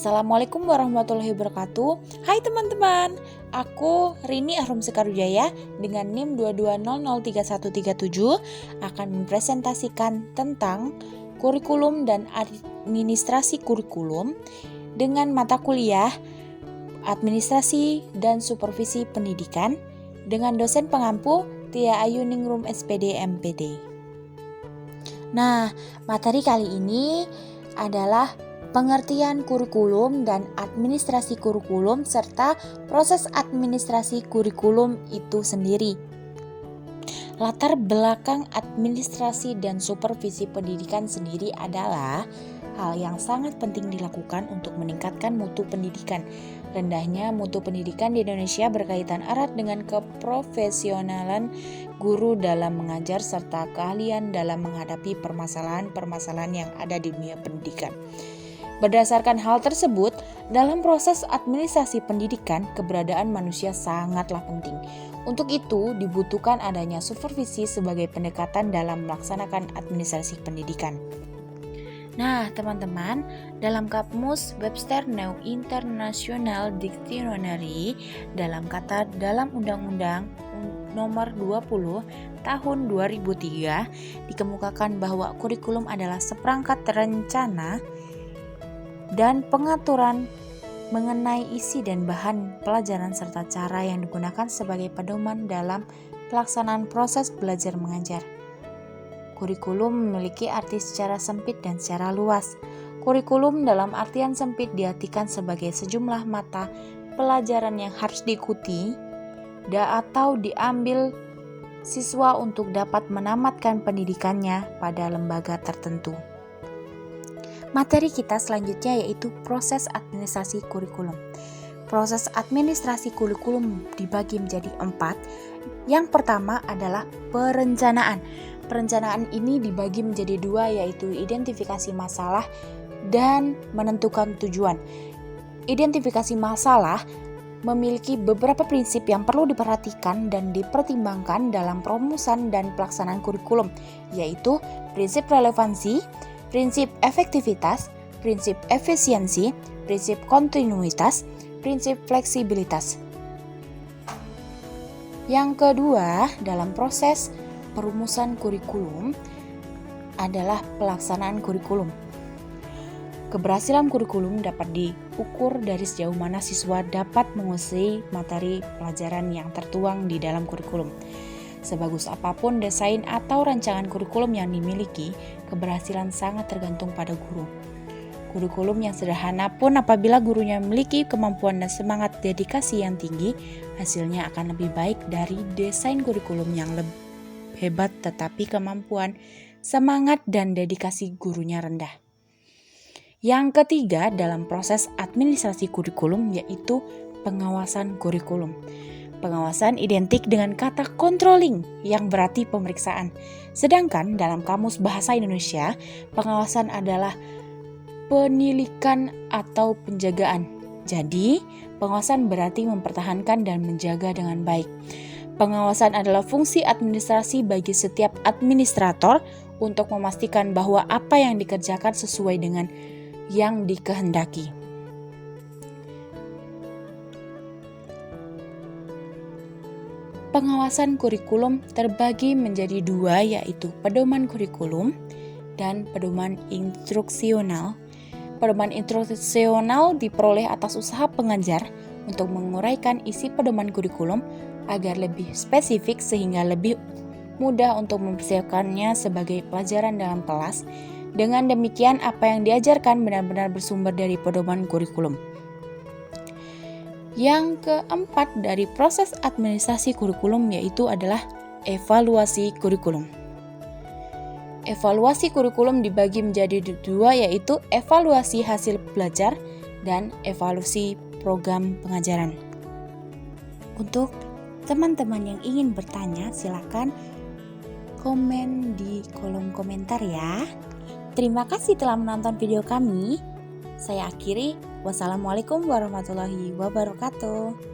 Assalamualaikum warahmatullahi wabarakatuh. Hai teman-teman, aku Rini Ahrum Sekarujaya dengan NIM 22003137 akan mempresentasikan tentang kurikulum dan administrasi kurikulum dengan mata kuliah Administrasi dan Supervisi Pendidikan dengan dosen pengampu Tia Ayu Ningrum SPD MPD. Nah, materi kali ini adalah pengertian kurikulum dan administrasi kurikulum serta proses administrasi kurikulum itu sendiri. Latar belakang administrasi dan supervisi pendidikan sendiri adalah hal yang sangat penting dilakukan untuk meningkatkan mutu pendidikan. Rendahnya mutu pendidikan di Indonesia berkaitan erat dengan keprofesionalan guru dalam mengajar serta keahlian dalam menghadapi permasalahan-permasalahan yang ada di dunia pendidikan. Berdasarkan hal tersebut, dalam proses administrasi pendidikan, keberadaan manusia sangatlah penting. Untuk itu, dibutuhkan adanya supervisi sebagai pendekatan dalam melaksanakan administrasi pendidikan. Nah, teman-teman, dalam kamus Webster New International Dictionary dalam Undang-Undang Nomor 20 Tahun 2003 dikemukakan bahwa kurikulum adalah seperangkat rencana dan pengaturan mengenai isi dan bahan pelajaran serta cara yang digunakan sebagai pedoman dalam pelaksanaan proses belajar mengajar. Kurikulum memiliki arti secara sempit dan secara luas. Kurikulum dalam artian sempit diartikan sebagai sejumlah mata pelajaran yang harus diikuti atau diambil siswa untuk dapat menamatkan pendidikannya pada lembaga tertentu. Materi kita selanjutnya yaitu proses administrasi kurikulum. Proses administrasi kurikulum dibagi menjadi 4. Yang pertama adalah perencanaan. Perencanaan ini dibagi menjadi 2 yaitu identifikasi masalah dan menentukan tujuan. Identifikasi masalah memiliki beberapa prinsip yang perlu diperhatikan dan dipertimbangkan dalam perumusan dan pelaksanaan kurikulum, yaitu prinsip relevansi, prinsip efektivitas, prinsip efisiensi, prinsip kontinuitas, prinsip fleksibilitas. Yang kedua, dalam proses perumusan kurikulum adalah pelaksanaan kurikulum. Keberhasilan kurikulum dapat diukur dari sejauh mana siswa dapat menguasai materi pelajaran yang tertuang di dalam kurikulum. Sebagus apapun desain atau rancangan kurikulum yang dimiliki, keberhasilan sangat tergantung pada guru. Kurikulum yang sederhana pun apabila gurunya memiliki kemampuan dan semangat dedikasi yang tinggi, hasilnya akan lebih baik dari desain kurikulum yang lebih hebat tetapi kemampuan, semangat, dan dedikasi gurunya rendah. Yang ketiga dalam proses administrasi kurikulum yaitu pengawasan kurikulum. Pengawasan identik dengan kata controlling yang berarti pemeriksaan. Sedangkan dalam Kamus Bahasa Indonesia, pengawasan adalah penilikan atau penjagaan. Jadi, pengawasan berarti mempertahankan dan menjaga dengan baik. Pengawasan adalah fungsi administrasi bagi setiap administrator untuk memastikan bahwa apa yang dikerjakan sesuai dengan yang dikehendaki. Pengawasan kurikulum terbagi menjadi 2 yaitu pedoman kurikulum dan pedoman instruksional. Pedoman instruksional diperoleh atas usaha pengajar untuk menguraikan isi pedoman kurikulum agar lebih spesifik sehingga lebih mudah untuk mempersiapkannya sebagai pelajaran dalam kelas. Dengan demikian apa yang diajarkan benar-benar bersumber dari pedoman kurikulum. Yang keempat dari proses administrasi kurikulum yaitu adalah evaluasi kurikulum. Evaluasi kurikulum dibagi menjadi 2 yaitu evaluasi hasil belajar dan evaluasi program pengajaran. Untuk teman-teman yang ingin bertanya silakan komen di kolom komentar ya. Terima kasih telah menonton video kami. Saya akhiri. Wassalamualaikum warahmatullahi wabarakatuh.